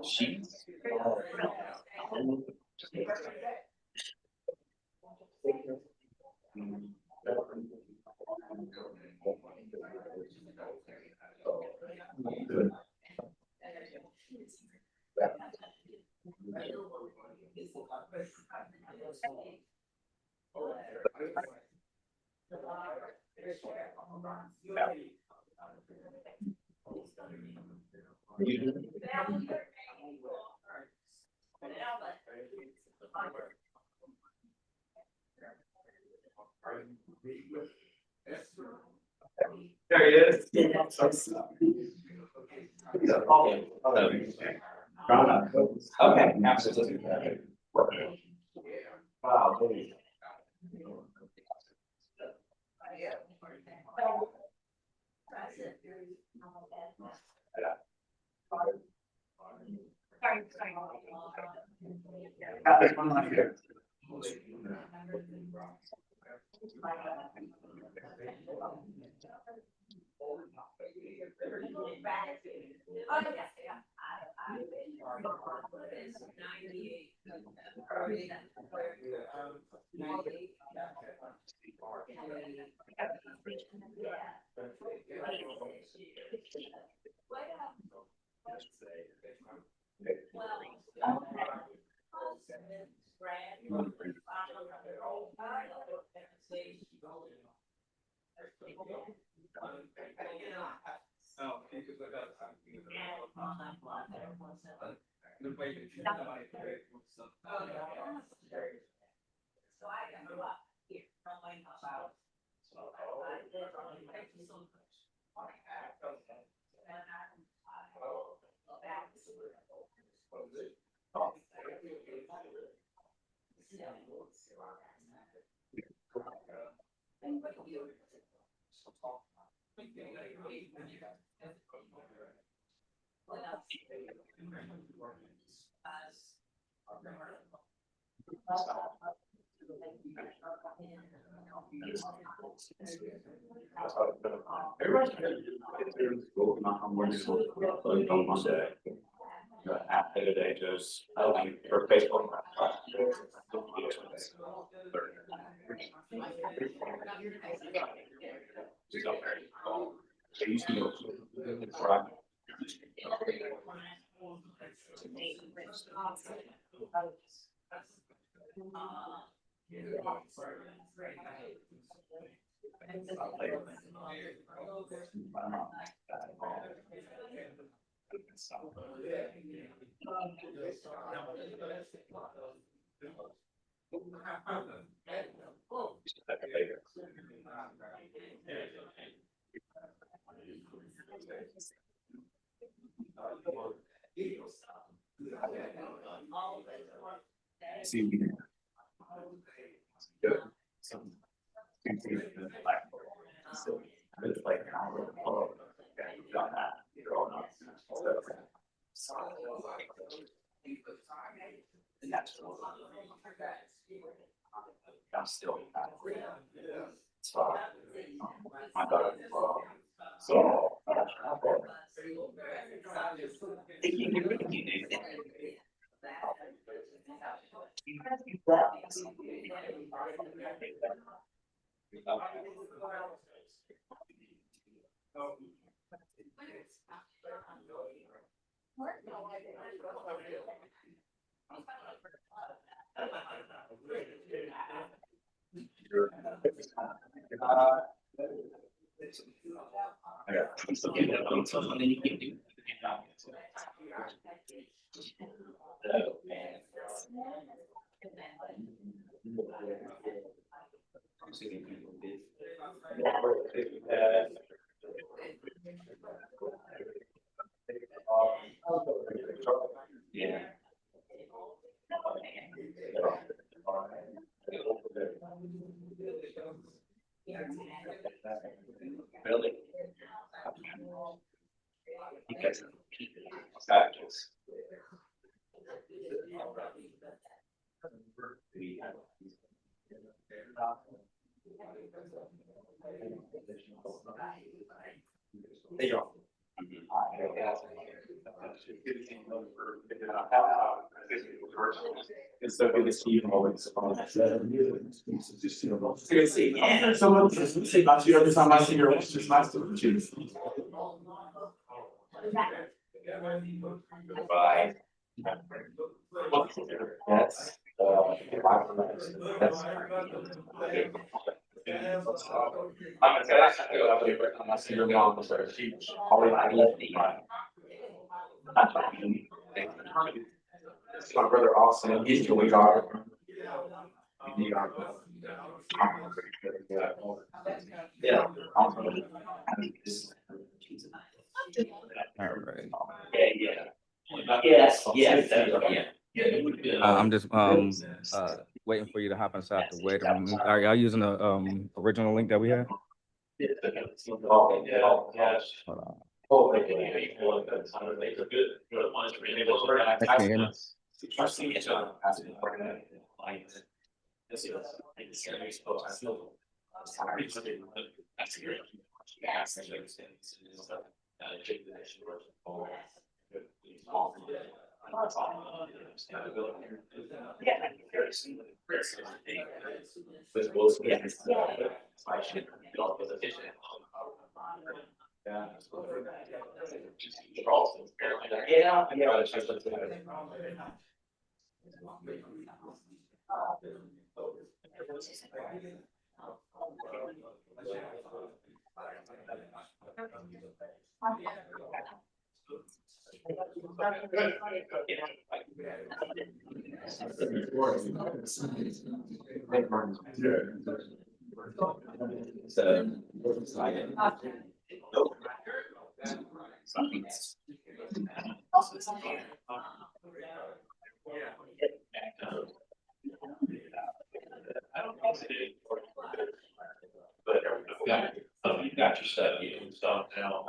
Sheets. There he is. Okay, absolutely. Wow. Today just for Facebook. See, good. It's like done that growing up. And that's I'm still so I got so yeah. Really? You guys factors. They are. And so it was even always. Someone say about you every time I see her, it's just nice to meet you. Bye. That's I see your mom, so she always I love me. It's my brother Austin, he's the guard. Yeah. All right. Yeah. Yes, yes, yeah. I'm just waiting for you to hop inside the waiting room. Are y'all using the original link that we had? Hold on. Can you hear me? You got your stuff, you can stop now.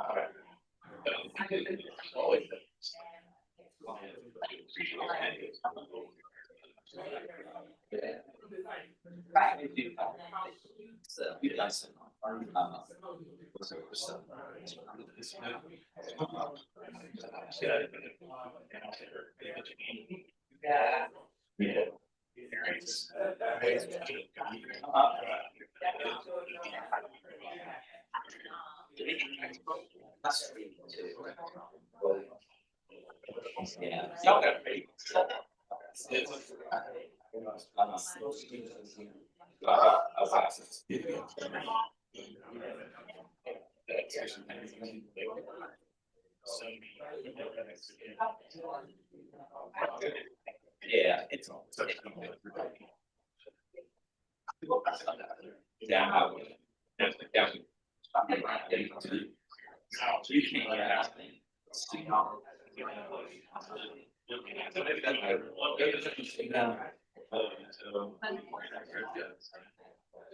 Yeah, it's all. Yeah. You can't get out.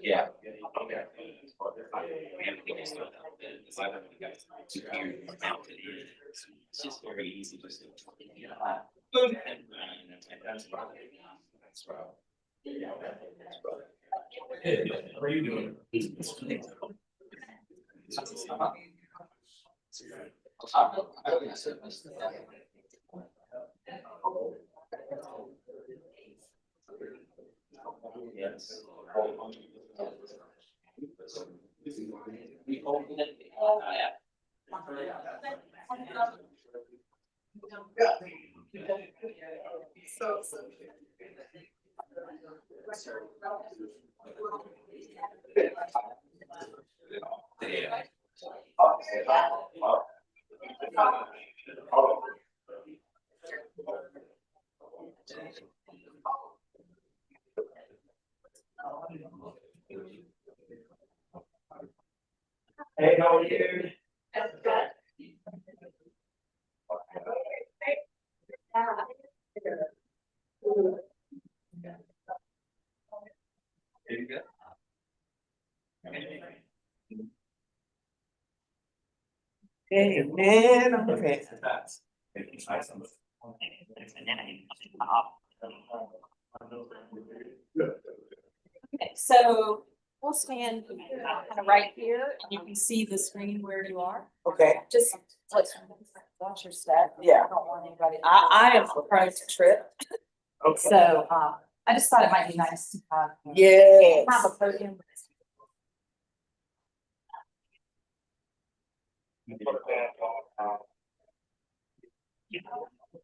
Yeah. Okay. It's just very easy to say. What are you doing? Yes. Hey, how are you? Hey, man. Okay. Okay, so we'll stand kind of right here. You can see the screen where you are. Okay. Just let's watch your step. Yeah. I don't want anybody, I am prone to trip, Okay. so, I just thought it might be nice to have. Yes. Have a podium.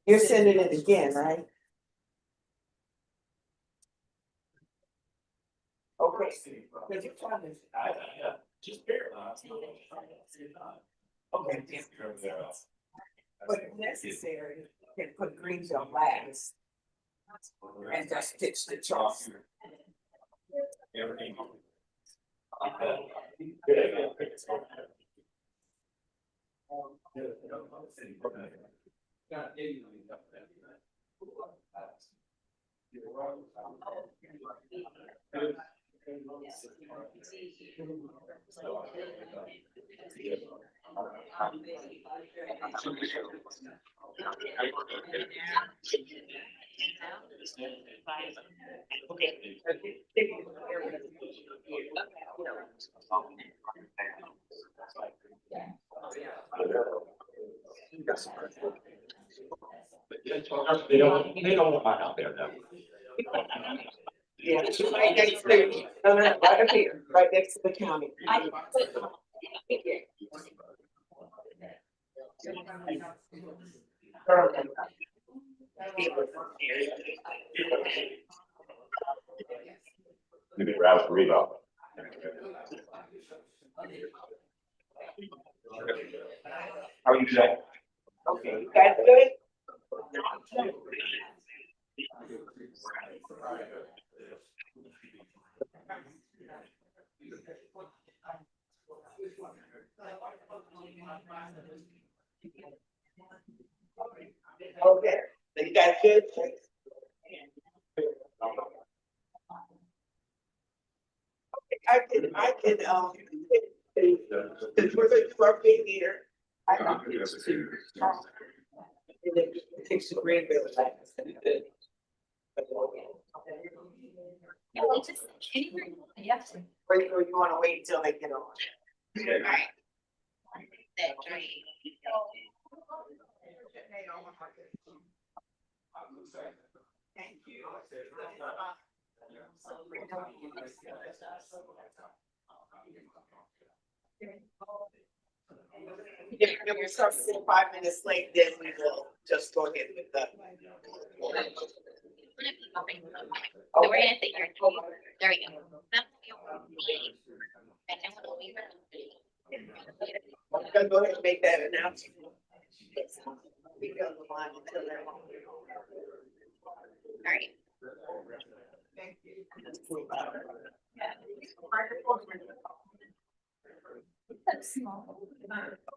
You're sending it again, right? Okay. Did you find this? Okay. But if necessary, you can put Greenville last. And just stitch the charts. They don't want mine out there though. Yeah, right next to, right up here, right next to the county. I put. Maybe browse for read off. How are you today? Okay, you guys good? Okay, so you guys good? I can, since we're going to work in here. I can. And then fix the Greenville. Yes. Or you wanna wait until they get on? Right. Thank you. If we're starting 5 minutes late, then we will just go ahead with the. So we're gonna sit here. There we go. I'm gonna go ahead and make that announcement. We go the line until they're on. All right. Thank you.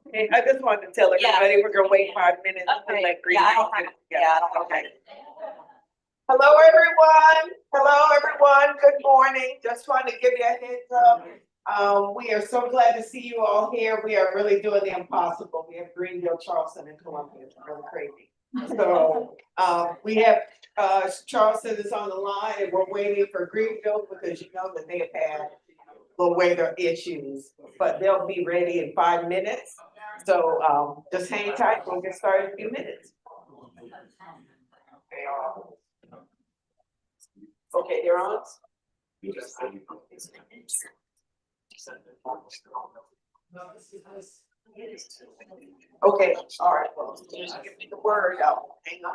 Okay, I just wanted to tell everybody we're gonna wait 5 minutes. and Okay. let Yeah, I don't have, yeah, I don't have. Okay. Hello, everyone. Hello, everyone. Good morning. Just wanted to give you a heads up. We are so glad to see you all here. We are really doing the impossible. We have Greenville, Charleston, and Columbia. It's really crazy. So, we have, Charleston is on the line and we're waiting for Greenville because you know that they have had little weather issues, but they'll be ready in 5 minutes. So, just hang tight. We'll get started in a few minutes. Okay, you're on. Okay, all right, well, just give me the word, I'll hang on.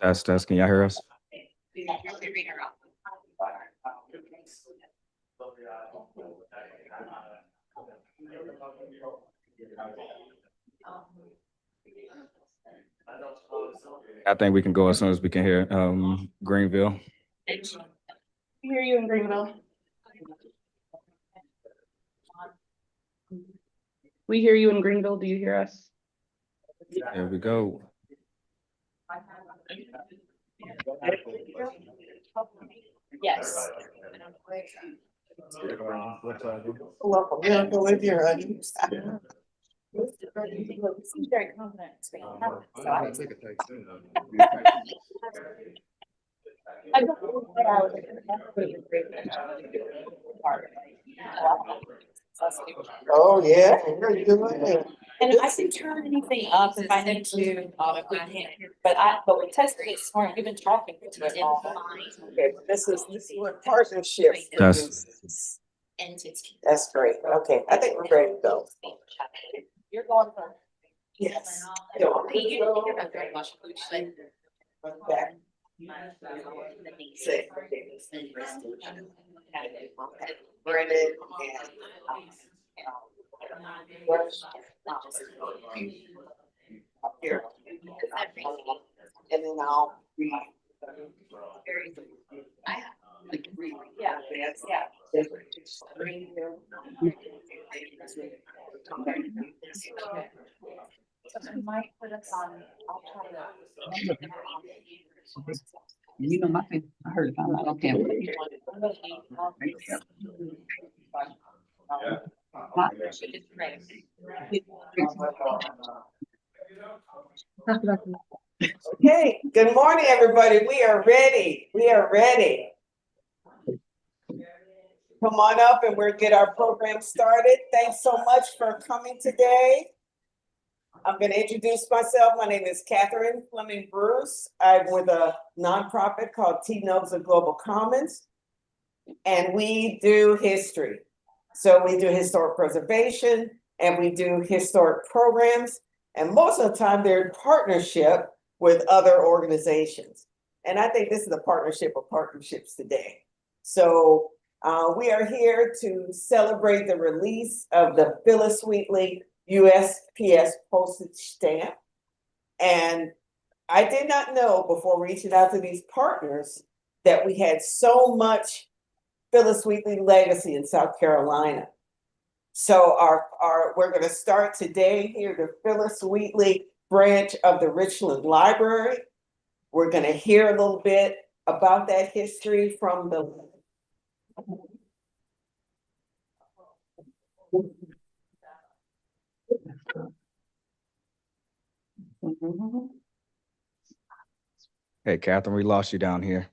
That's, can y'all hear us? You can read her off. I think we can go as soon as we can hear, Greenville. Hear you in Greenville. We hear you in Greenville. Do you hear us? There we go. Yes. Welcome, you don't go with your. Seems very confident. So I don't think I was like, that would have been great. Oh, yeah, you're doing it. And I can turn anything up if I need to, but we tested it this morning, we've been talking to it all. Okay, this is what partnership That's- produces. That's great. Okay, I think we're ready to go. You're going for. Yes. You're not very much. Back. Brennan and. Up here. And then I'll read. Yeah, yeah. So I might put us on, I'll try to. You know, I heard about that on camera. Okay, good morning, everybody. We are ready. We are ready. Come on up and we'll get our program started. Thanks so much for coming today. I'm going to introduce myself. My name is Catherine Fleming Bruce. I'm with a nonprofit called T Notes of Global Commons, and we do history. So we do historic preservation and we do historic programs, and most of the time they're in partnership with other organizations. And I think this is a partnership of partnerships today. So we are here to celebrate the release of the Phillis Wheatley USPS postage stamp. And I did not know before reaching out to these partners that we had so much Phillis Wheatley legacy in South Carolina. So we're going to start today here, the Phillis Wheatley branch of the Richland Library. We're going to hear a little bit about that history from the Hey, Catherine, we lost you down here.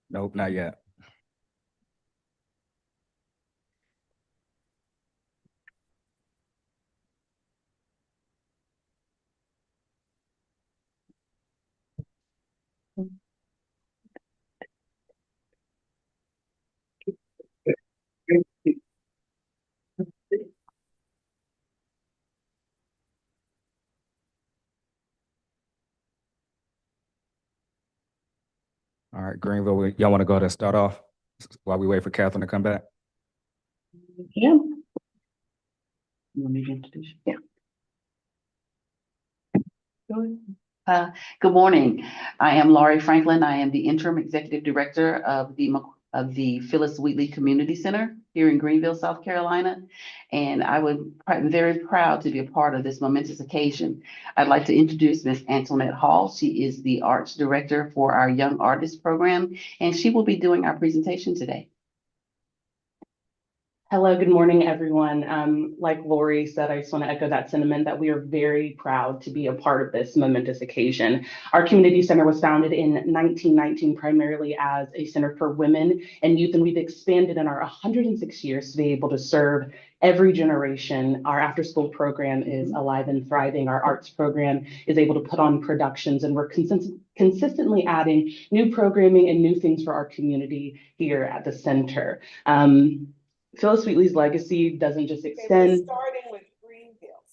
Nope, not yet. All right, Greenville, y'all want to go ahead and start off while we wait for Catherine to come back? Yeah. You want me to introduce you? Yeah. Go ahead. Good morning. I am Laurie Franklin. I am the interim executive director of the Phillis Wheatley Community Center here in Greenville, South Carolina. And I'm very proud to be a part of this momentous occasion. I'd like to introduce Ms. Antoinette Hall. She is the arts director for our Young Artists Program, and she will be doing our presentation today. Hello, good morning, everyone. Like Lori said, I just want to echo that sentiment that we are very proud to be a part of this momentous occasion. Our community center was founded in 1919 primarily as a center for women and youth, and we've expanded in our 106 years to be able to serve every generation. Our after-school program is alive and thriving. Our arts program is able to put on productions, and we're consistently adding new programming and new things for our community here at the center. Phillis Wheatley's legacy doesn't just extend. We're starting with Greenville.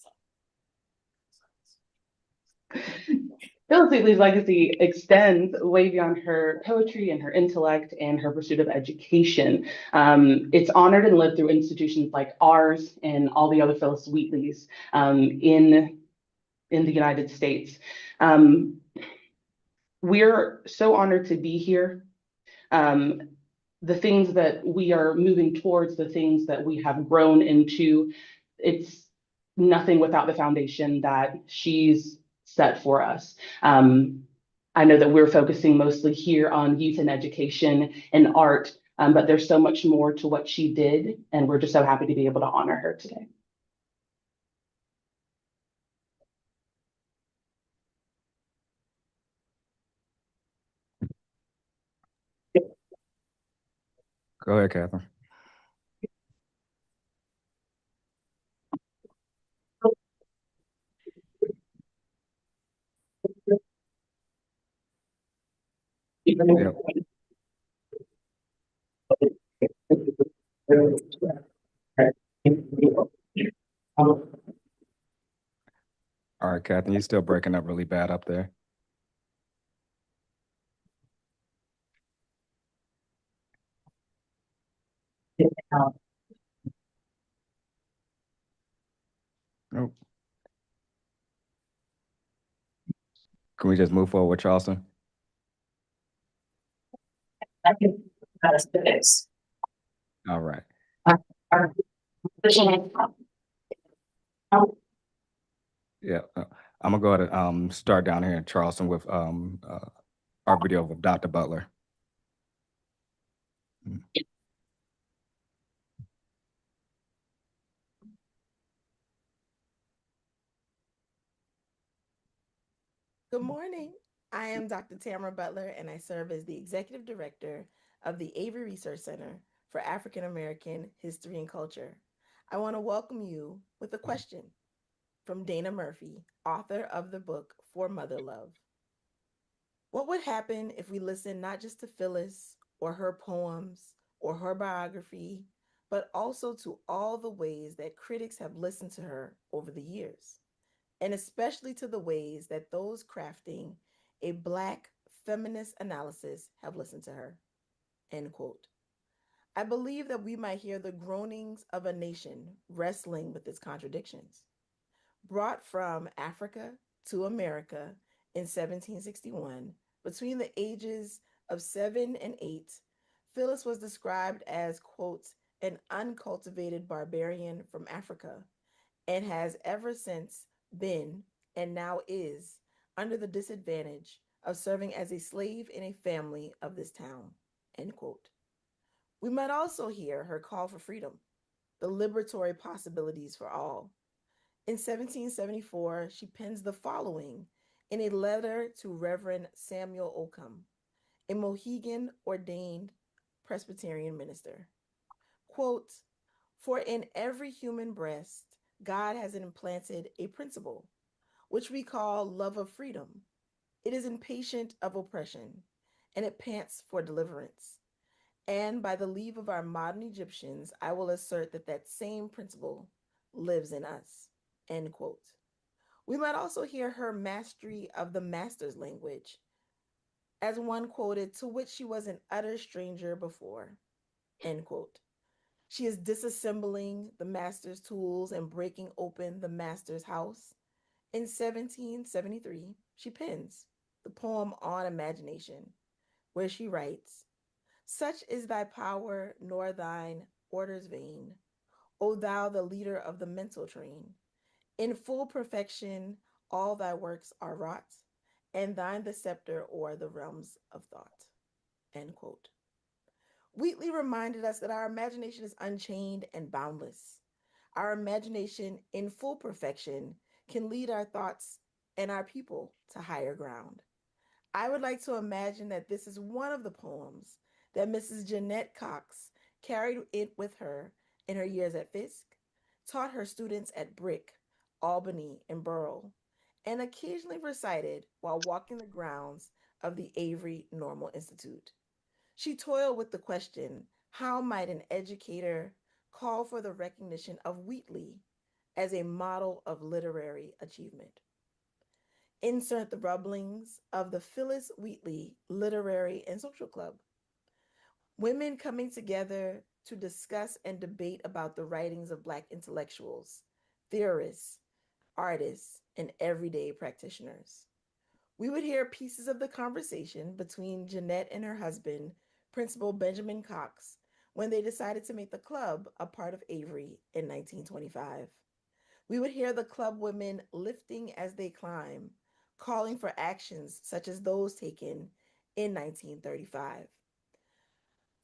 Phillis Wheatley's legacy extends way beyond her poetry and her intellect and her pursuit of education. It's honored and lived through institutions like ours and all the other Phillis Wheatleys in the United States. We're so honored to be here. the things that we are moving towards, the things that we have grown into, it's nothing without the foundation that she's set for us. I know that we're focusing mostly here on youth and education and art, but there's so much more to what she did, and we're just so happy to be able to honor her today. Go ahead, Catherine. Yep. All right, Catherine, you're still breaking up really bad up there. Nope. Can we just move forward with Charleston? All right. Yeah, I'm gonna go ahead and start down here in Charleston with our video with Dr. Butler. Good morning. I am Dr. Tamara Butler, and I serve as the Executive Director of the Avery Research Center for African American History and Culture. I want to welcome you with a question from Dana Murphy, author of the book For Mother Love. What would happen if we listened not just to Phillis or her poems or her biography, but also to all the ways that critics have listened to her over the years, and especially to the ways that those crafting a Black feminist analysis have listened to her, end quote. I believe that we might hear the groanings of a nation wrestling with its contradictions. Brought from Africa to America in 1761, between the ages of 7 and 8, Phillis was described as, quote, an uncultivated barbarian from Africa, and has ever since been, and now is, under the disadvantage of serving as a slave in a family of this town, end quote. We might also hear her call for freedom, the liberatory possibilities for all. In 1774, she pens the following in a letter to Reverend Samuel Occum, a Mohegan ordained Presbyterian minister. Quote, for in every human breast, God has implanted a principle, which we call love of freedom. It is impatient of oppression, and it pants for deliverance. And by the leave of our modern Egyptians, I will assert that that same principle lives in us, end quote. We might also hear her mastery of the master's language, as one quoted, to which she was an utter stranger before, end quote. She is disassembling the master's tools and breaking open the master's house. In 1773, she pens the poem On Imagination, where she writes, such is thy power, nor thine orders vain, O thou the leader of the mental train. In full perfection, all thy works are wrought, and thine the scepter o'er the realms of thought, end quote. Wheatley reminded us that our imagination is unchained and boundless. Our imagination, in full perfection, can lead our thoughts and our people to higher ground. I would like to imagine that this is one of the poems that Mrs. Jeanette Cox carried it with her in her years at Fisk, taught her students at Brick, Albany, and Burrell, and occasionally recited while walking the grounds of the Avery Normal Institute. She toiled with the question, how might an educator call for the recognition of Wheatley as a model of literary achievement? Insert the rumblings of the Phillis Wheatley Literary and Social Club. Women coming together to discuss and debate about the writings of Black intellectuals, theorists, artists, and everyday practitioners. We would hear pieces of the conversation between Jeanette and her husband, Principal Benjamin Cox, when they decided to make the club a part of Avery in 1925. We would hear the club women lifting as they climb, calling for actions such as those taken in 1935.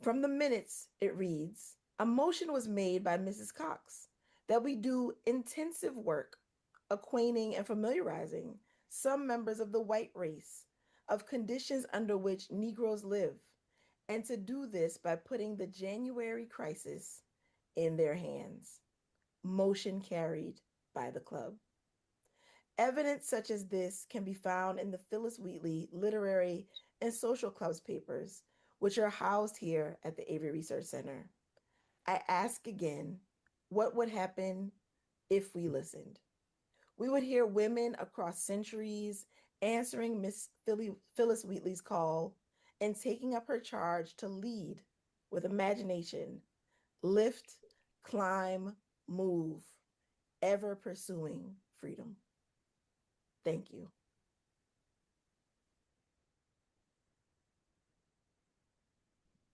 From the minutes, it reads, a motion was made by Mrs. Cox that we do intensive work acquainting and familiarizing some members of the white race of conditions under which Negroes live, and to do this by putting the January crisis in their hands. Motion carried by the club. Evidence such as this can be found in the Phillis Wheatley Literary and Social Club's papers, which are housed here at the Avery Research Center. I ask again, what would happen if we listened? We would hear women across centuries answering Miss Phillis Wheatley's call and taking up her charge to lead with imagination, lift, climb, move, ever pursuing freedom. Thank you.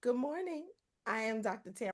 Good morning. I am Dr. Tamara.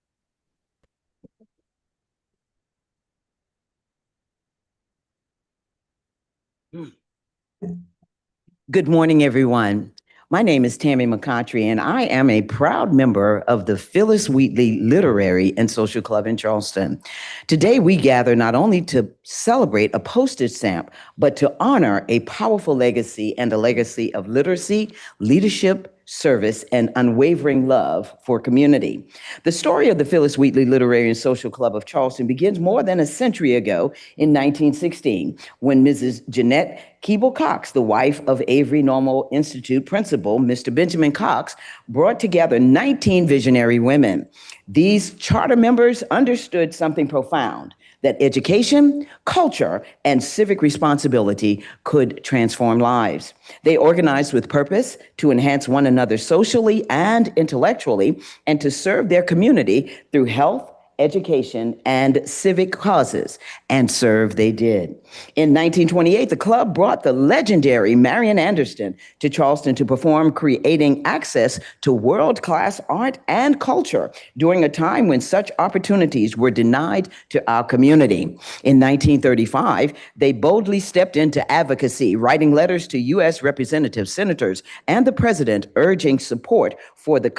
Good morning, everyone. My name is Tammy McContry, and I am a proud member of the Phillis Wheatley Literary and Social Club in Charleston. Today, we gather not only to celebrate a postage stamp, but to honor a powerful legacy and a legacy of literacy, leadership, service, and unwavering love for community. The story of the Phillis Wheatley Literary and Social Club of Charleston begins more than a century ago in 1916, when Mrs. Jeanette Keeble Cox, the wife of Avery Normal Institute principal, Mr. Benjamin Cox, brought together 19 visionary women. These charter members understood something profound, that education, culture, and civic responsibility could transform lives. They organized with purpose to enhance one another socially and intellectually, and to serve their community through health, education, and civic causes, and serve they did. In 1928, the club brought the legendary Marian Anderson to Charleston to perform, creating access to world-class art and culture during a time when such opportunities were denied to our community. In 1935, they boldly stepped into advocacy, writing letters to U.S. representatives, senators, and the president urging support for the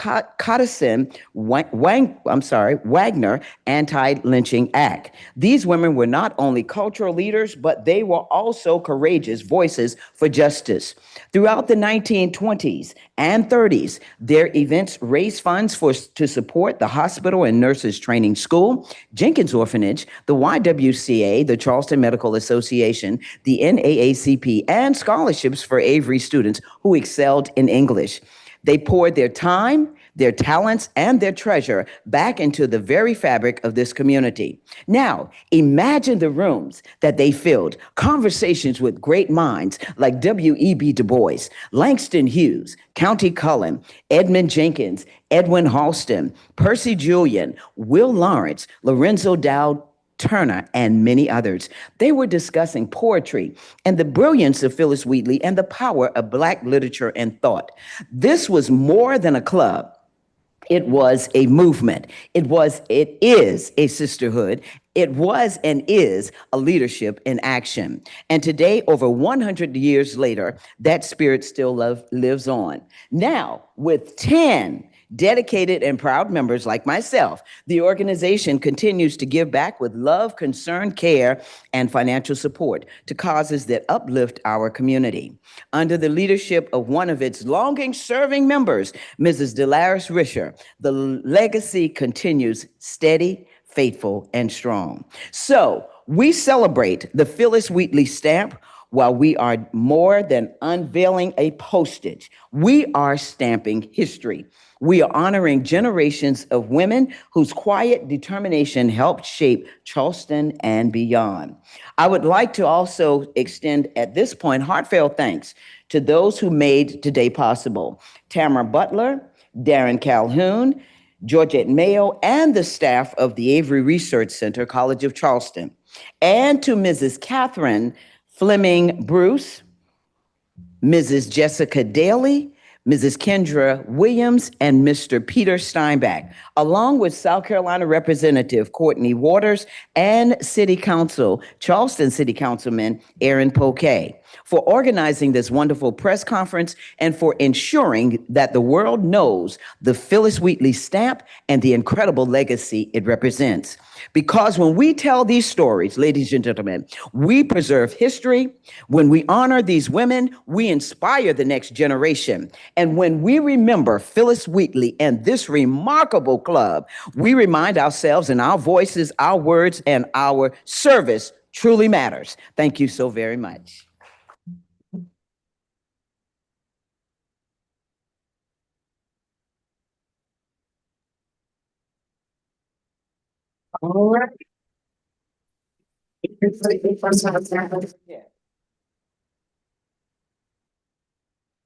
Wagner Anti-Lynching Act. These women were not only cultural leaders, but they were also courageous voices for justice. Throughout the 1920s and 30s, their events raised funds to support the hospital and nurses training school, Jenkins Orphanage, the YWCA, the Charleston Medical Association, the NAACP, and scholarships for Avery students who excelled in English. They poured their time, their talents, and their treasure back into the very fabric of this community. Now, imagine the rooms that they filled, conversations with great minds like W.E.B. Du Bois, Langston Hughes, Countee Cullen, Edmund Jenkins, Edwin Halston, Percy Julian, Will Lawrence, Lorenzo Dowd Turner, and many others. They were discussing poetry and the brilliance of Phillis Wheatley and the power of Black literature and thought. This was more than a club. It was a movement. It is a sisterhood. It was and is a leadership in action. And today, over 100 years later, that spirit still lives on. Now, with 10 dedicated and proud members like myself, the organization continues to give back with love, concern, care, and financial support to causes that uplift our community. Under the leadership of one of its longest-serving members, Mrs. Delaris Risher, the legacy continues steady, faithful, and strong. So we celebrate the Phillis Wheatley stamp. While we are more than unveiling a postage, we are stamping history. We are honoring generations of women whose quiet determination helped shape Charleston and beyond. I would like to also extend at this point heartfelt thanks to those who made today possible: Tamara Butler, Darren Calhoun, Georgette Mayo, and the staff of the Avery Research Center, College of Charleston, and to Mrs. Catherine Fleming Bruce, Mrs. Jessica Daly, Mrs. Kendra Williams, and Mr. Peter Steinbach, along with South Carolina Representative Courtney Waters and Charleston City Councilman Aaron Poquet, for organizing this wonderful press conference and for ensuring that the world knows the Phillis Wheatley stamp and the incredible legacy it represents. Because when we tell these stories, ladies and gentlemen, we preserve history. When we honor these women, we inspire the next generation. And when we remember Phillis Wheatley and this remarkable club, we remind ourselves in our voices, our words, and our service truly matters. Thank you so very much. All right.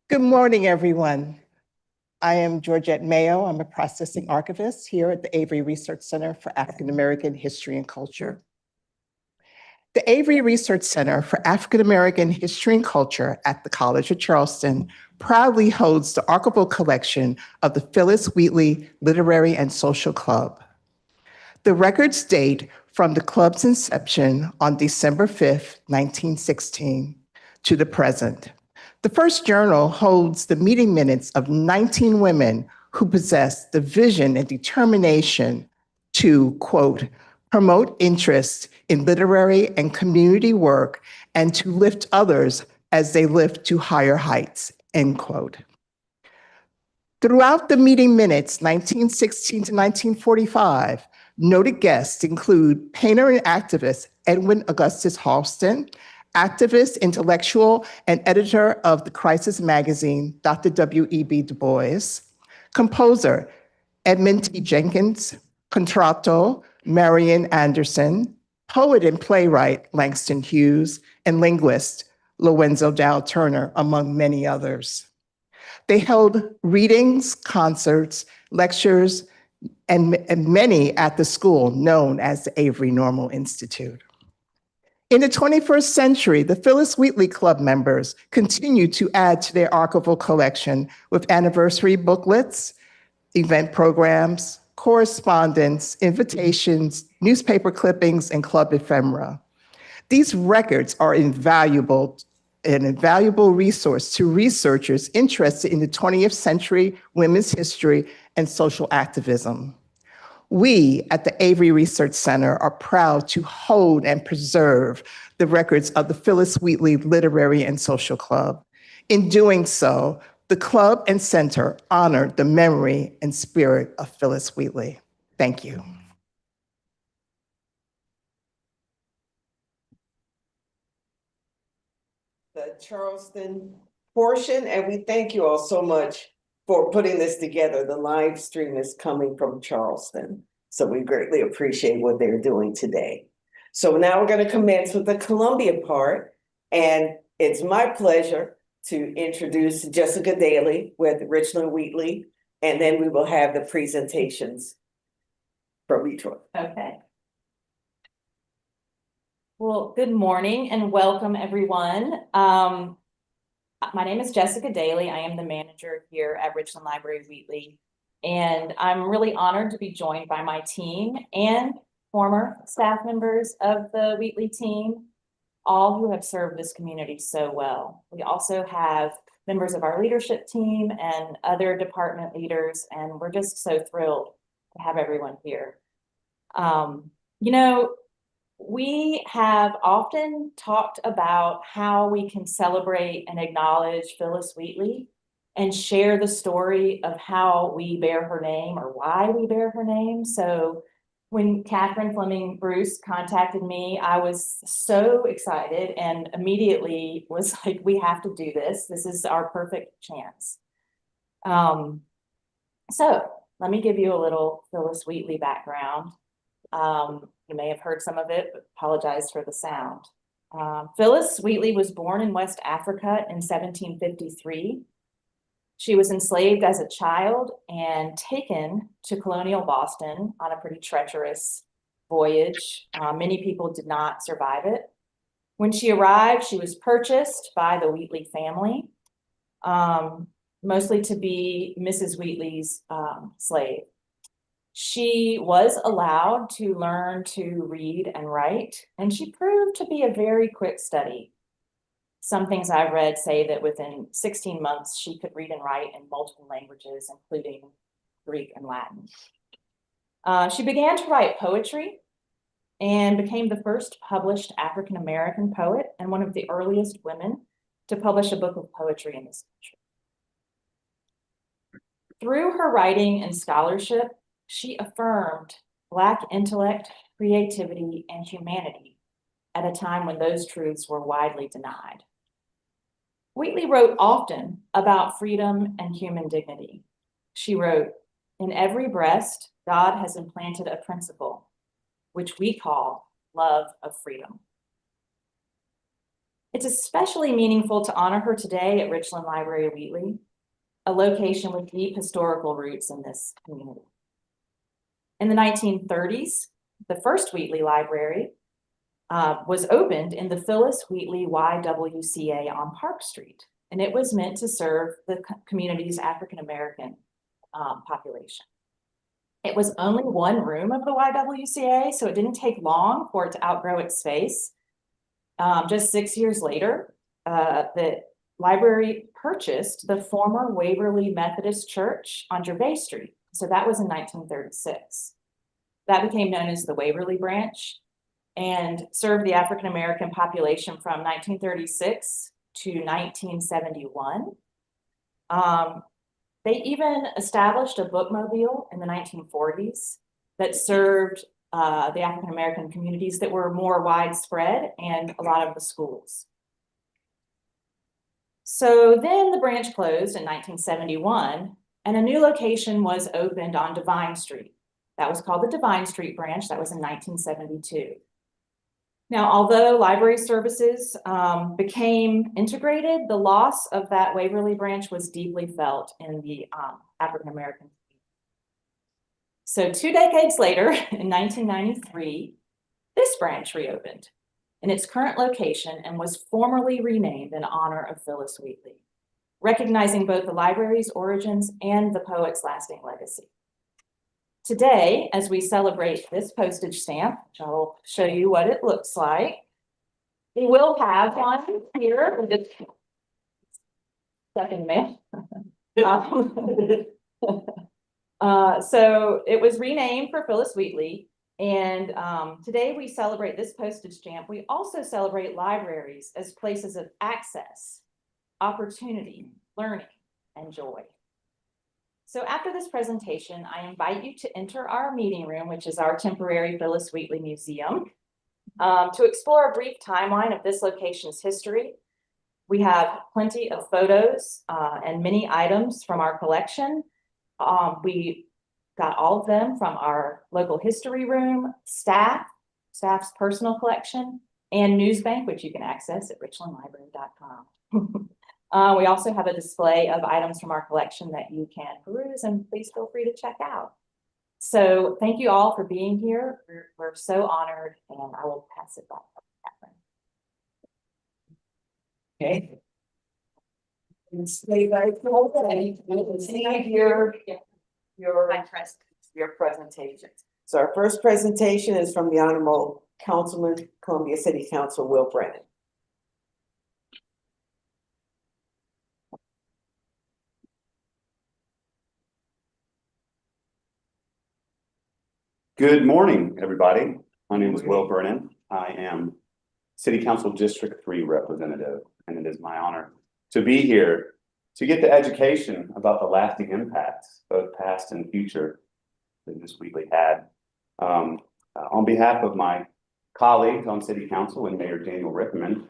Good morning, everyone. I am Georgette Mayo. I'm a processing archivist here at the Avery Research Center for African American History and Culture. The Avery Research Center for African American History and Culture at the College of Charleston proudly holds the archival collection of the Phillis Wheatley Literary and Social Club. The records date from the club's inception on December 5th, 1916, to the present. The first journal holds the meeting minutes of 19 women who possess the vision and determination to, quote, promote interest in literary and community work and to lift others as they lift to higher heights, end quote. Throughout the meeting minutes, 1916 to 1945, noted guests include painter and activist Edwin Augustus Halston, activist, intellectual, and editor of The Crisis magazine, Dr. W.E.B. Du Bois, composer Edmund T. Jenkins, contralto Marian Anderson, poet and playwright Langston Hughes, and linguist Lorenzo Dow Turner, among many others. They held readings, concerts, lectures, and many at the school known as the Avery Normal Institute. In the 21st century, the Phillis Wheatley Club members continue to add to their archival collection with anniversary booklets, event programs, correspondence, invitations, newspaper clippings, and club ephemera. These records are an invaluable resource to researchers interested in the 20th century women's history and social activism. We at the Avery Research Center are proud to hold and preserve the records of the Phillis Wheatley Literary and Social Club. In doing so, the club and center honor the memory and spirit of Phillis Wheatley. Thank you. The Charleston portion, and we thank you all so much for putting this together. The live stream is coming from Charleston, so we greatly appreciate what they're doing today. So now we're going to commence with the Columbia part, and it's my pleasure to introduce Jessica Daly with Richland Wheatley, and then we will have the presentations from each one. Okay. Well, good morning and welcome, everyone. My name is Jessica Daly. I am the manager here at Richland Library Wheatley, and I'm really honored to be joined by my team and former staff members of the Wheatley team, all who have served this community so well. We also have members of our leadership team and other department leaders, and we're just so thrilled to have everyone here. You know, we have often talked about how we can celebrate and acknowledge Phillis Wheatley and share the story of how we bear her name or why we bear her name. So when Catherine Fleming Bruce contacted me, I was so excited and immediately was like, we have to do this. This is our perfect chance. So let me give you a little Phillis Wheatley background. You may have heard some of it, but apologize for the sound. Phillis Wheatley was born in West Africa in 1753. She was enslaved as a child and taken to colonial Boston on a pretty treacherous voyage. Many people did not survive it. When she arrived, she was purchased by the Wheatley family. mostly to be Mrs. Wheatley's slave. She was allowed to learn to read and write, and she proved to be a very quick study. Some things I've read say that within 16 months, she could read and write in multiple languages, including Greek and Latin. She began to write poetry and became the first published African-American poet and one of the earliest women to publish a book of poetry in this country. Through her writing and scholarship, she affirmed Black intellect, creativity, and humanity at a time when those truths were widely denied. Wheatley wrote often about freedom and human dignity. She wrote, "In every breast, God has implanted a principle, which we call love of freedom." It's especially meaningful to honor her today at Richland Library Wheatley, a location with deep historical roots in this community. In the 1930s, the first Wheatley Library was opened in the Phillis Wheatley YWCA on Park Street, and it was meant to serve the community's African-American population. It was only one room of the YWCA, so it didn't take long for it to outgrow its space. Just 6 years later, the library purchased the former Waverly Methodist Church on Gervais Street. So that was in 1936. That became known as the Waverly Branch and served the African-American population from 1936 to 1971. They even established a bookmobile in the 1940s that served the African-American communities that were more widespread and a lot of the schools. So then the branch closed in 1971 and a new location was opened on Divine Street. That was called the Divine Street branch. That was in 1972. Now, although library services became integrated, the loss of that Waverly branch was deeply felt in the African-American community. So 2 decades later, in 1993, this branch reopened in its current location and was formally renamed in honor of Phillis Wheatley, recognizing both the library's origins and the poet's lasting legacy. Today, as we celebrate this postage stamp, which I'll show you what it looks like, we will have one here. Stuck in the mail. So it was renamed for Phillis Wheatley. And today we celebrate this postage stamp. We also celebrate libraries as places of access, opportunity, learning, and joy. So after this presentation, I invite you to enter our meeting room, which is our temporary Phillis Wheatley Museum, to explore a brief timeline of this location's history. We have plenty of photos and many items from our collection. We got all of them from our local history room, staff's personal collection, and news bank, which you can access at richlandlibrary.com. We also have a display of items from our collection that you can peruse, and please feel free to check out. So thank you all for being here. We're so honored, and I will pass it back to Catherine. Okay. And stay right there. See your presentation. So our first presentation is from the Honorable Councilman, Columbia City Council, Will Brennan. Good morning, everybody. My name is Will Brennan. I am City Council District 3 representative, and it is my honor to be here to get the education about the lasting impacts, both past and future, that Ms. Wheatley had. On behalf of my colleagues on City Council and Mayor Daniel Rickman,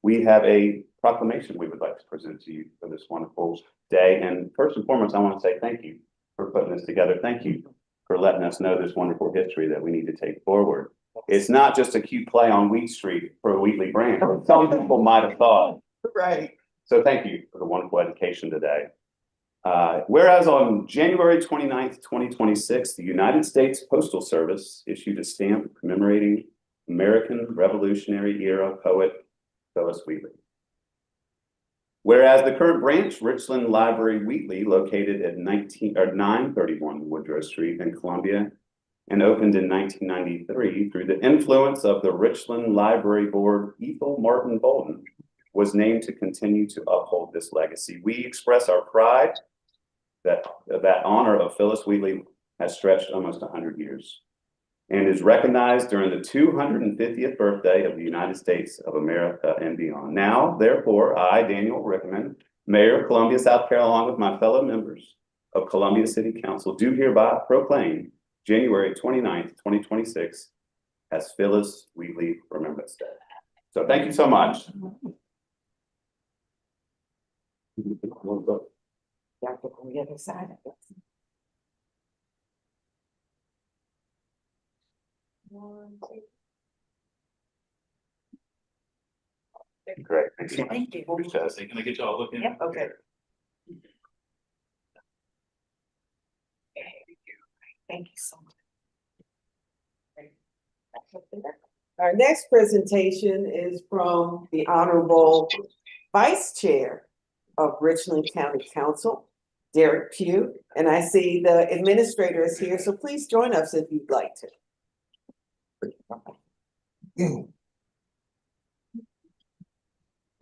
we have a proclamation we would like to present to you for this wonderful day. And first and foremost, I want to say thank you for putting this together. Thank you for letting us know this wonderful history that we need to take forward. It's not just a cute play on Wheat Street for a Wheatley brand. Some people might have thought. Right. So thank you for the wonderful education today. Whereas on January 29th, 2026, the United States Postal Service issued a stamp commemorating American Revolutionary Era poet Phillis Wheatley. Whereas the current branch, Richland Library Wheatley, located at 931 Woodrow Street in Columbia, and opened in 1993 through the influence of the Richland Library Board, Ethel Martin Bolden was named to continue to uphold this legacy. We express our pride that honor of Phillis Wheatley has stretched almost 100 years and is recognized during the 250th birthday of the United States of America and beyond. Now, therefore, I, Daniel Rickman, Mayor of Columbia, South Carolina, with my fellow members of Columbia City Council, do hereby proclaim January 29th, 2026 as Phillis Wheatley Remembrance Day. So thank you so much. Great. Thanks so much. Thank you. Appreciate it. Can I get y'all looking? Yep, okay. Thank you so much. Our next presentation is from the Honorable Vice Chair of Richland County Council, Derek Pugh, and I see the administrator is here, so please join us if you'd like to.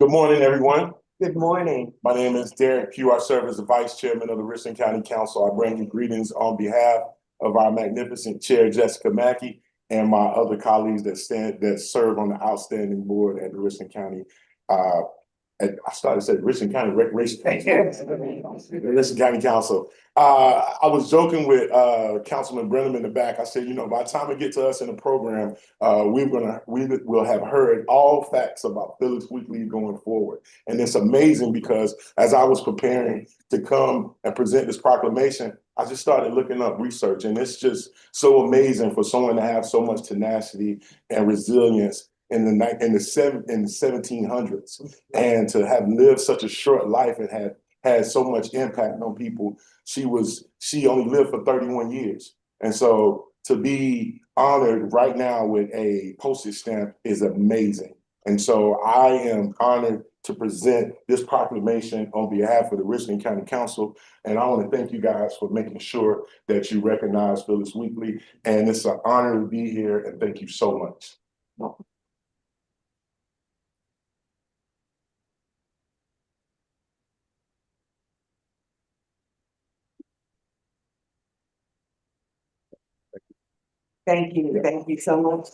Good morning, everyone. Good morning. My name is Derek Pugh. I serve as the Vice Chairman of the Richland County Council. I bring you greetings on behalf of our magnificent Chair, Jessica Mackey, and my other colleagues that serve on the outstanding board at the Richland County. I started to say Richland County Recreation. Richland County Council. I was joking with Councilman Brenham in the back. I said, you know, by the time it gets to us in the program, we will have heard all facts about Phillis Wheatley going forward. And it's amazing because as I was preparing to come and present this proclamation, I just started looking up research, and it's just so amazing for someone to have so much tenacity and resilience in the 1700s, and to have lived such a short life and had so much impact on people. She only lived for 31 years. And so to be honored right now with a postage stamp is amazing. And so I am honored to present this proclamation on behalf of the Richland County Council. And I want to thank you guys for making sure that you recognize Phillis Wheatley. And it's an honor to be here, and thank you so much. Thank you so much.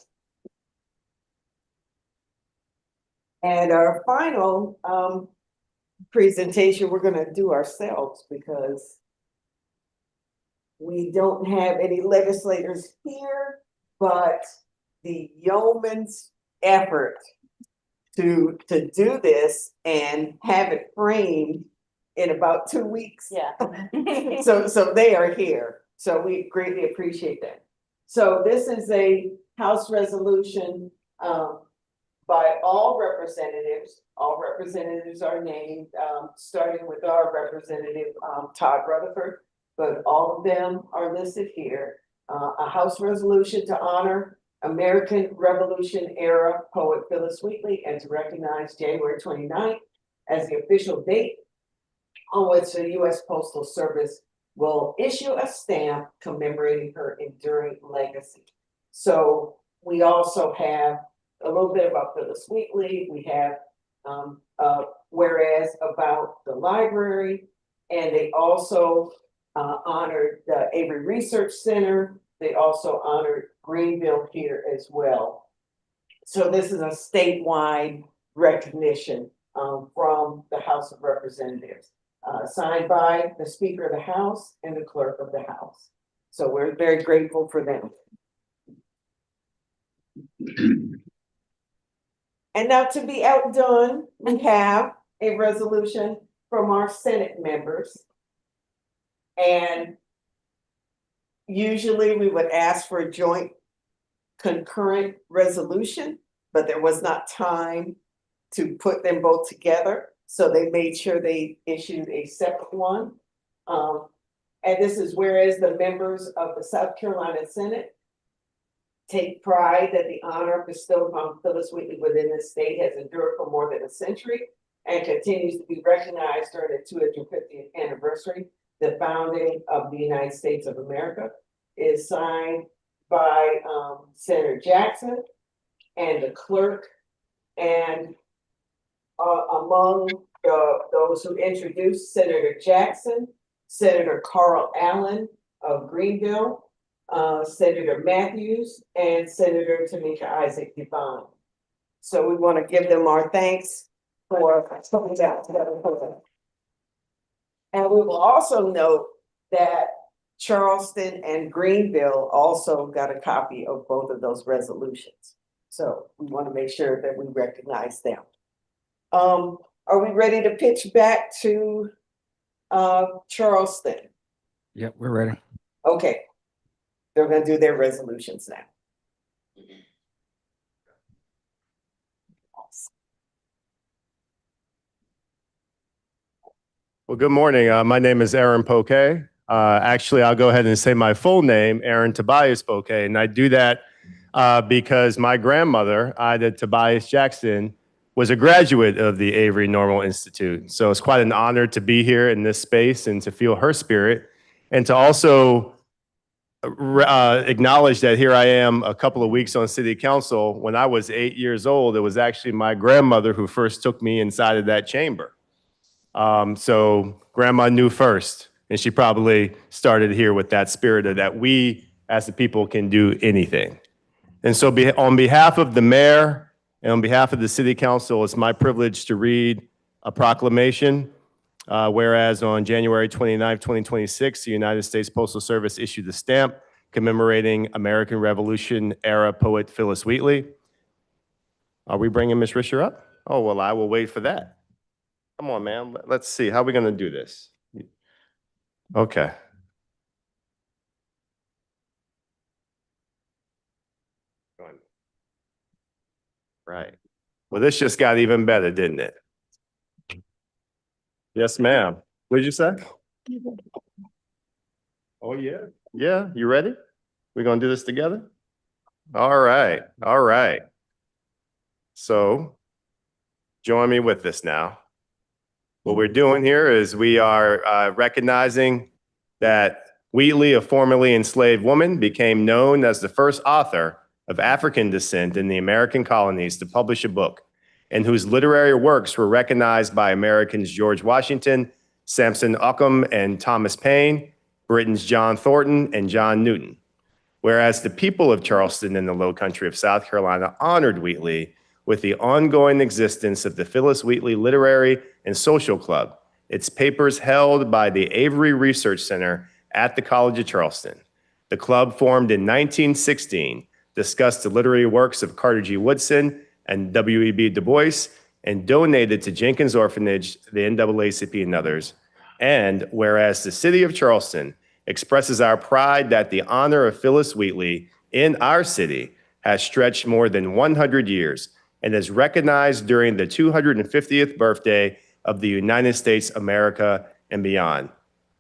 And our final presentation we're gonna do ourselves because we don't have any legislators here, but the yeoman's effort to do this and have it framed in about 2 weeks. Yeah. So they are here. So we greatly appreciate that. So this is a House resolution by all representatives. All representatives are named, starting with our representative, Todd Rutherford, but all of them are listed here. A House resolution to honor American Revolution era poet Phillis Wheatley and to recognize January 29th as the official date on which the U.S. Postal Service will issue a stamp commemorating her enduring legacy. So we also have a little bit about Phillis Wheatley. We have whereas about the library, and they also honored the Avery Research Center. They also honored Greenville here as well. So this is a statewide recognition from the House of Representatives. Signed by the Speaker of the House and the Clerk of the House. So we're very grateful for them. And now to be outdone, we have a resolution from our Senate members. And usually we would ask for a joint concurrent resolution, but there was not time to put them both together. So they made sure they issued a separate one. And this is whereas the members of the South Carolina Senate take pride that the honor bestowed upon Phillis Wheatley within the state has endured for more than a century. and continues to be recognized during the 250th anniversary. The founding of the United States of America is signed by Senator Jackson and the clerk, and among those who introduced Senator Jackson, Senator Carl Allen of Greenville, Senator Matthews, and Senator Tamika Isaac Devine. So we want to give them our thanks for putting that together for them. And we will also note that Charleston and Greenville also got a copy of both of those resolutions. So we want to make sure that we recognize them. Are we ready to pitch back to Charleston? Yep, we're ready. Okay. They're going to do their resolutions now. Well, good morning. My name is Aaron Poque. Actually, I'll go ahead and say my full name, Aaron Tobias Poque, and I do that because my grandmother, Ida Tobias Jackson, was a graduate of the Avery Normal Institute. So it's quite an honor to be here in this space and to feel her spirit, and to also acknowledge that here I am a couple of weeks on city council. When I was 8 years old, it was actually my grandmother who first took me inside of that chamber. So grandma knew first, and she probably started here with that spirit of that we as the people can do anything. And so on behalf of the mayor and on behalf of the city council, it's my privilege to read a proclamation. Whereas on January 29, 2026, the United States Postal Service issued a stamp commemorating American Revolution era poet Phillis Wheatley. Are we bringing Ms. Risher up? Oh, well, I will wait for that. Come on, man. Let's see. How are we going to do this? Okay. Right. Well, this just got even better, didn't it? Yes, ma'am. What did you say? Oh, yeah. Yeah. You ready? We're going to do this together? All right. All right. So join me with this now. What we're doing here is we are recognizing that Wheatley, a formerly enslaved woman, became known as the first author of African descent in the American colonies to publish a book, and whose literary works were recognized by Americans George Washington, Samson Occam, and Thomas Paine, Britain's John Thornton, and John Newton. Whereas the people of Charleston and the Low Country of South Carolina honored Wheatley with the ongoing existence of the Phillis Wheatley Literary and Social Club, its papers held by the Avery Research Center at the College of Charleston. The club, formed in 1916, discussed the literary works of Carter G. Woodson and W.E.B. Du Bois, and donated to Jenkins Orphanage, the NAACP, and others. And whereas the city of Charleston expresses our pride that the honor of Phillis Wheatley in our city has stretched more than 100 years and is recognized during the 250th birthday of the United States, America, and beyond.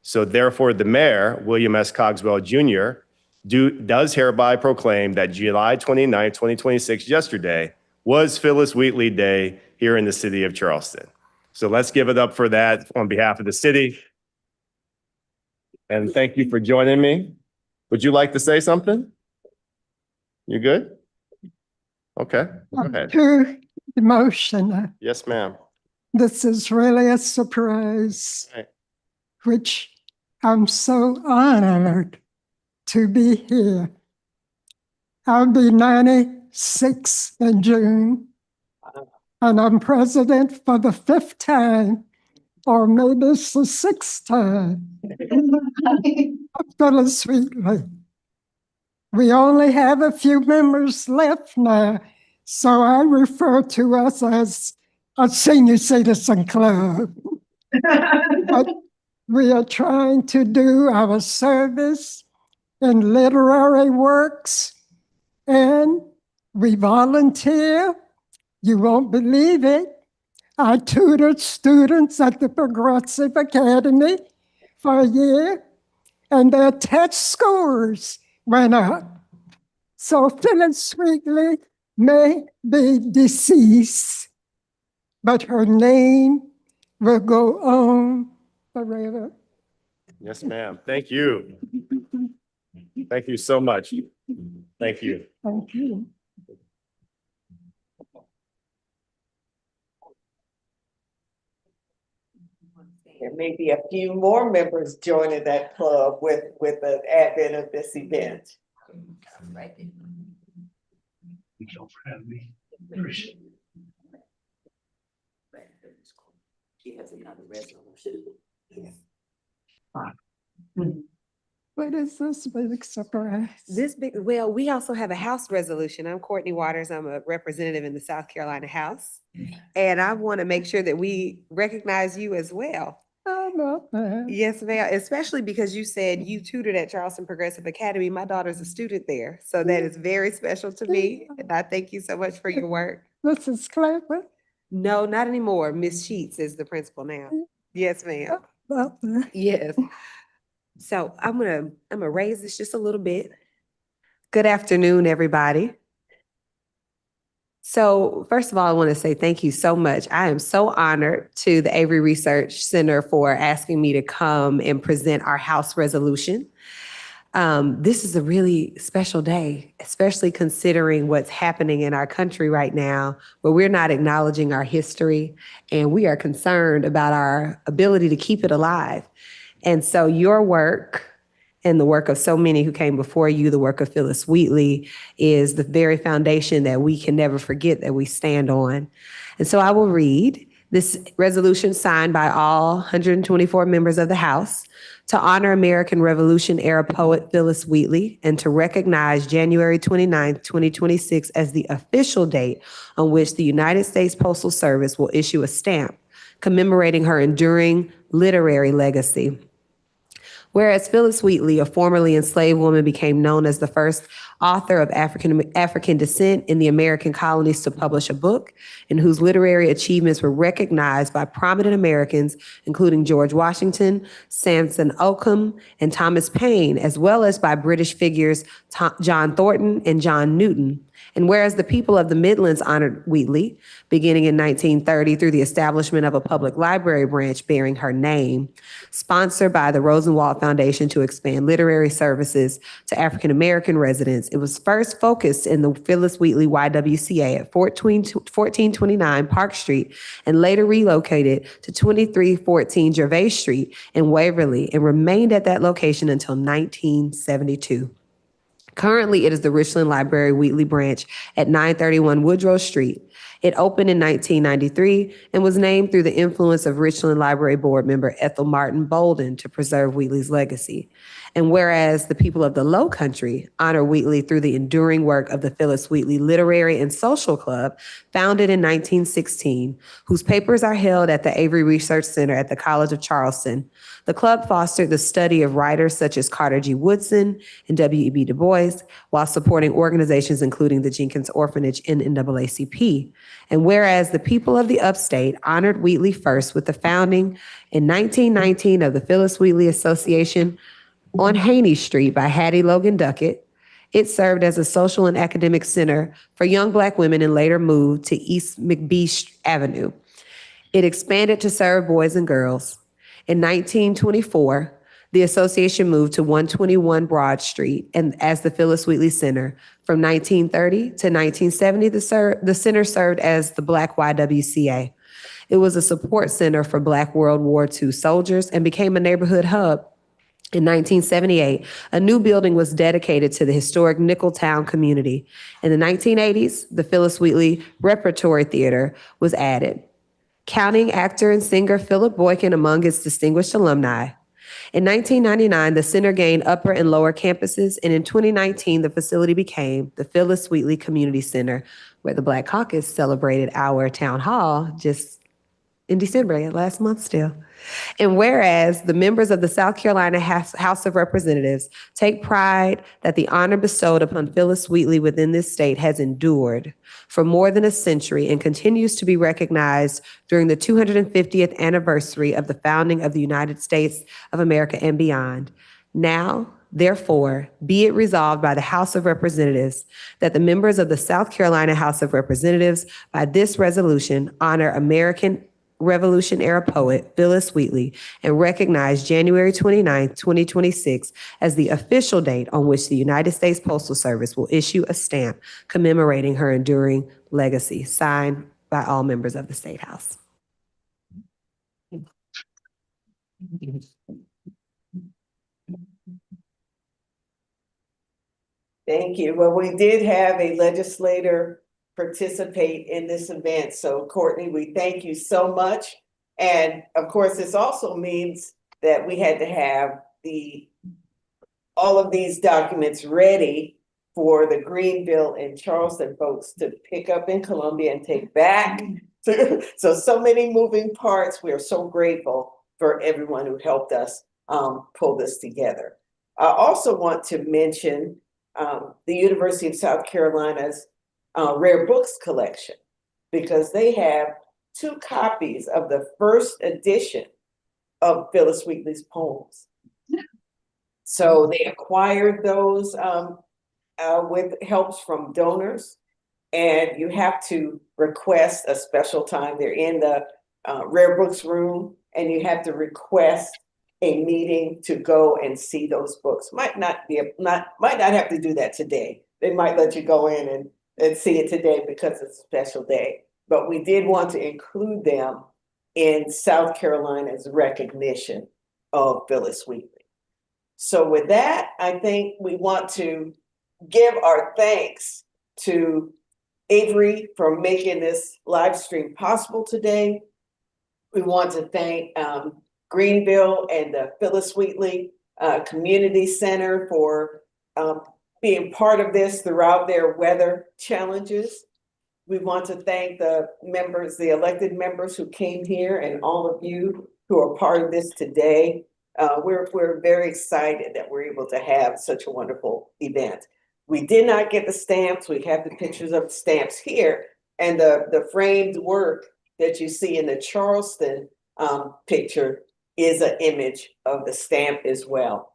So therefore, the mayor, William S. Cogswell Jr., does hereby proclaim that July 29, 2026, yesterday, was Phillis Wheatley Day here in the city of Charleston. So let's give it up for that on behalf of the city. And thank you for joining me. Would you like to say something? You good? Okay, go ahead. Too emotional. Yes, ma'am. This is really a surprise, Right. which I'm so honored to be here. I'll be 96 in June, and I'm president for the 5th time, or maybe it's the 6th time, of Phillis Wheatley. We only have a few members left now, so I refer to us as a senior citizen club. But we are trying to do our service in literary works, and we volunteer. You won't believe it. I tutored students at the Progressive Academy for a year, and their test scores went up. So Phillis Wheatley may be deceased, but her name will go on forever. Yes, ma'am. Thank you. Thank you so much. Thank you. Thank you. There may be a few more members joining that club with the advent of this event. She has another resolution. What is this big surprise? Well, we also have a House resolution. I'm Courtney Waters. I'm a representative in the South Carolina House. And I want to make sure that we recognize you as well. I love that. Yes, ma'am, especially because you said you tutored at Charleston Progressive Academy. My daughter's a student there. So that is very special to me. And I thank you so much for your work. Mrs. Clapper? No, not anymore. Miss Sheets is the principal now. Yes, ma'am. Love that. Yes. So I'm gonna raise this just a little bit. Good afternoon, everybody. So first of all, I want to say thank you so much. I am so honored to the Avery Research Center for asking me to come and present our House resolution. This is a really special day, especially considering what's happening in our country right now, where we're not acknowledging our history and we are concerned about our ability to keep it alive. And so your work and the work of so many who came before you, the work of Phillis Wheatley, is the very foundation that we can never forget that we stand on. And so I will read this resolution signed by all 124 members of the House to honor American Revolution era poet Phillis Wheatley and to recognize January 29, 2026 as the official date on which the United States Postal Service will issue a stamp commemorating her enduring literary legacy. Whereas Phillis Wheatley, a formerly enslaved woman, became known as the first author of African descent in the American colonies to publish a book, and whose literary achievements were recognized by prominent Americans, including George Washington, Samson Occam, and Thomas Paine, as well as by British figures John Thornton and John Newton. And whereas the people of the Midlands honored Wheatley, beginning in 1930 through the establishment of a public library branch bearing her name, sponsored by the Rosenwald Foundation to expand literary services to African American residents, it was first focused in the Phillis Wheatley YWCA at 1429 Park Street and later relocated to 2314 Gervais Street in Waverly and remained at that location until 1972. Currently, it is the Richland Library Wheatley branch at 931 Woodrow Street. It opened in 1993 and was named through the influence of Richland Library Board member Ethel Martin Bolden to preserve Wheatley's legacy. And whereas the people of the Low Country honor Wheatley through the enduring work of the Phillis Wheatley Literary and Social Club, founded in 1916, whose papers are held at the Avery Research Center at the College of Charleston. The club fostered the study of writers such as Carter G. Woodson and W.E.B. Du Bois, while supporting organizations including the Jenkins Orphanage and NAACP. And whereas the people of the upstate honored Wheatley first with the founding in 1919 of the Phillis Wheatley Association on Haney Street by Hattie Logan Duckett, it served as a social and academic center for young Black women and later moved to East McBee Avenue. It expanded to serve boys and girls. In 1924, the association moved to 121 Broad Street and as the Phillis Wheatley Center. From 1930 to 1970, the center served as the Black YWCA. It was a support center for Black World War II soldiers and became a neighborhood hub. In 1978, a new building was dedicated to the historic Nicholtown community. In the 1980s, the Phillis Wheatley Repertory Theater was added, counting actor and singer Philip Boykin among its distinguished alumni. In 1999, the center gained upper and lower campuses, and in 2019, the facility became the Phillis Wheatley Community Center, where the Black Caucus celebrated our town hall just in December, last month still. And whereas the members of the South Carolina House of Representatives take pride that the honor bestowed upon Phillis Wheatley within this state has endured for more than a century and continues to be recognized during the 250th anniversary of the founding of the United States of America and beyond. Now, Therefore, be it resolved by the House of Representatives that the members of the South Carolina House of Representatives, by this resolution, honor American Revolution era poet Phillis Wheatley and recognize January 29, 2026 as the official date on which the United States Postal Service will issue a stamp commemorating her enduring legacy. Signed by all members of the State House. Thank you. Well, we did have a legislator participate in this event. So Courtney, we thank you so much. And of course, this also means that we had to have all of these documents ready for the Greenville and Charleston folks to pick up in Columbia and take back. So many moving parts. We are so grateful for everyone who helped us pull this together. I also want to mention the University of South Carolina's rare books collection, because they have 2 copies of the first edition of Phillis Wheatley's poems. So they acquired those with helps from donors, and you have to request a special time. They're in the rare books room, and you have to request a meeting to go and see those books. Might not have to do that today. They might let you go in and see it today because it's a special day. But we did want to include them in South Carolina's recognition of Phillis Wheatley. So with that, I think we want to give our thanks to Avery for making this live stream possible today. We want to thank Greenville and the Phillis Wheatley Community Center for being part of this throughout their weather challenges. We want to thank the members, the elected members who came here, and all of you who are part of this today. We're very excited that we're able to have such a wonderful event. We did not get the stamps. We have the pictures of the stamps here, and the framed work that you see in the Charleston picture is an image of the stamp as well.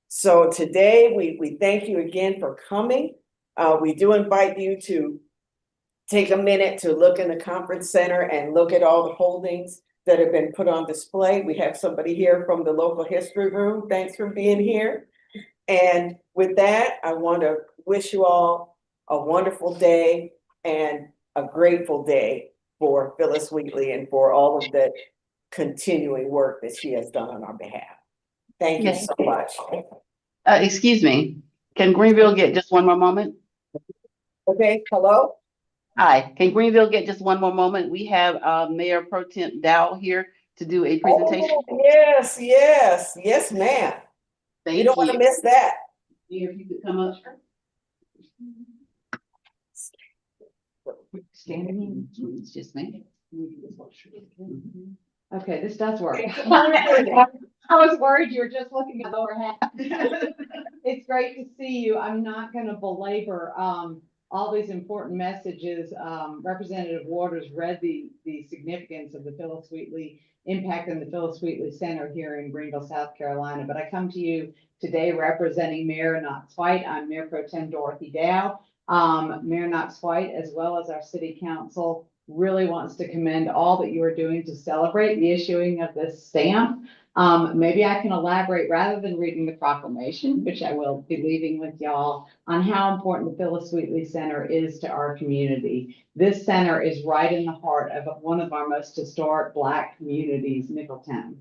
So today we thank you again for coming. We do invite you to take a minute to look in the conference center and look at all the holdings that have been put on display. We have somebody here from the local history room. Thanks for being here. And with that, I want to wish you all a wonderful day and a grateful day for Phillis Wheatley and for all of the continuing work that she has done on our behalf. Thank you so much. Excuse me, can Greenville get just one more moment? Okay, hello? Hi, can Greenville get just one more moment? We have Mayor Pro Tem Dow here to do a presentation. Oh, yes, ma'am. Thank you don't want to miss that. Mayor, if you could come up. Standing. It's just me. Okay, this does work. I was worried you were just looking at lower half. It's great to see you. I'm not going to belabor all these important messages. Representative Waters read the significance of the Phillis Wheatley impact in the Phillis Wheatley Center here in Greenville, South Carolina. But I come to you today representing Mayor Knox-White. I'm Mayor Pro Tem Dorothy Dow. Mayor Knox-White, as well as our City Council, really wants to commend all that you are doing to celebrate the issuing of this stamp. Maybe I can elaborate rather than reading the proclamation, which I will be leaving with y'all, on how important the Phillis Wheatley Center is to our community. This center is right in the heart of one of our most historic Black communities, Nicholtown.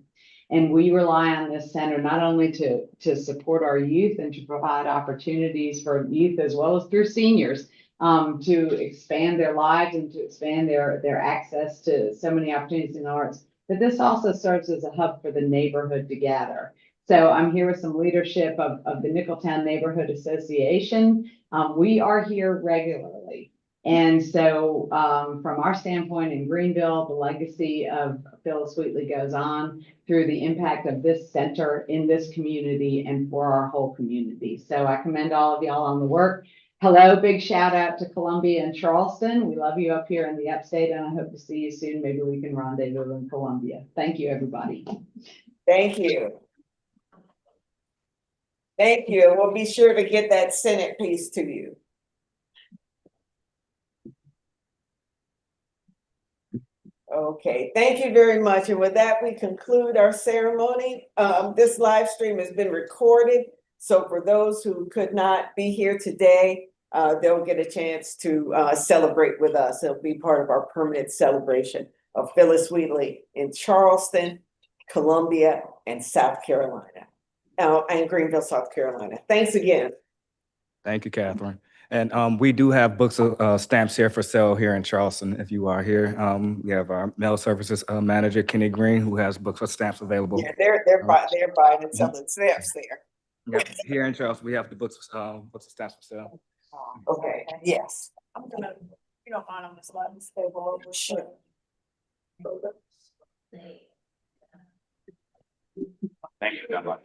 And we rely on this center not only to support our youth and to provide opportunities for youth as well as through seniors to expand their lives and to expand their access to so many opportunities in the arts, but this also serves as a hub for the neighborhood to gather. So I'm here with some leadership of the Nicholtown Neighborhood Association. We are here regularly. And so from our standpoint in Greenville, the legacy of Phillis Wheatley goes on through the impact of this center in this community and for our whole community. So I commend all of y'all on the work. Hello, big shout out to Columbia and Charleston. We love you up here in the upstate, and I hope to see you soon. Maybe we can rendezvous in Columbia. Thank you, everybody. Thank you. Thank you. We'll be sure to get that Senate piece to you. Okay, thank you very much. And with that, we conclude our ceremony. This live stream has been recorded. So for those who could not be here today, they'll get a chance to celebrate with us. It'll be part of our permanent celebration of Phillis Wheatley in Charleston, Columbia, and South Carolina. And Greenville, South Carolina. Thanks again. Thank you, Catherine. And we do have books of stamps here for sale here in Charleston if you are here. We have our mail services manager, Kenny Green, who has books of stamps available. Yeah, they're buying and selling stamps there. Yeah, here in Charleston, we have the books of stamps for sale. Okay, yes. I'm gonna, you don't mind, I'm gonna slide this table over. Sure. Thank you, God bless.